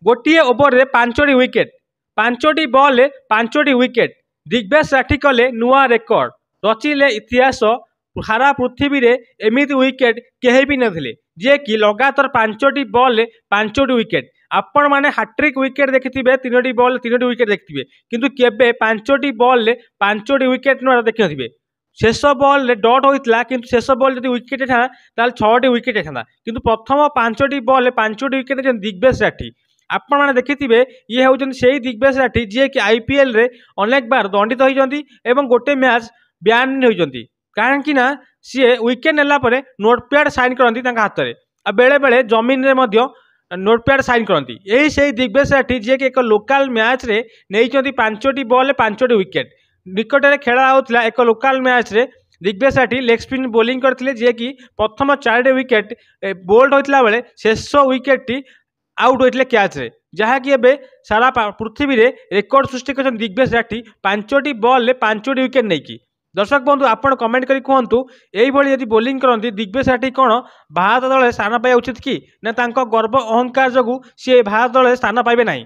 गोटे ओवर 5टी विकेट 5टी बॉल 5टी विकेट दिग्विजय राठी कले नुआ रेकर्ड रचिले इतिहास सारा पृथ्वी रे एमिति विकेट केही भी नथिले जे कि लगातार 5टी बॉल 5टी विकेट आपण माने हाट्रिक विकेट देखिथिबे 3टी बॉल 3टी विकेट देखिथिबे किंतु केबे 5टी बॉल 5टी विकेट न देखिथिबे शेष बॉल डट होइतला किंतु शेष बॉल जदि विकेट था ताल 6टी विकेट था किंतु प्रथम 5टी बॉल 5टी विकेट जन दिग्विजय राठी आपण माने देखिथिबे ये होउछन सेही दिग्विजय राठी जे कि आईपीएल रे अनेक बार दंडित होइजंती एवं गोटे मैच बैन होइजंती कारण कि ना सी विकेट नेला परे नोटपैड साइन करती हाथ में आ बेले बेले जमीन रे मध्य नोटपैड साइन करती यही से दिग्विजय राठी जी एक लोकाल मैच रे नहीं 5टी बॉल 5टी विकेट निकट में खेला होता एक लोकाल मैच रे Digvijay Rathi leg spin bowling करते जे कि प्रथम 4टी विकेट बोल्ड होता बेले शेष विकेट टी आउट होते कैच रे जहाँकि एवं सारा पृथ्वी रे रेकर्ड सृष्टि कर दिग्विजय राठी 5टी बॉल 5टी विकेट नहीं दर्शक बंधु आपण कमेंट करी कहतु यही यदि बोलिंग करती दिग्विजय राठी कौन भारत दल स्थान पाइबा उचित कि ना गर्व अहंकार जो सी भारत दल स्थान पाइबे नहीं।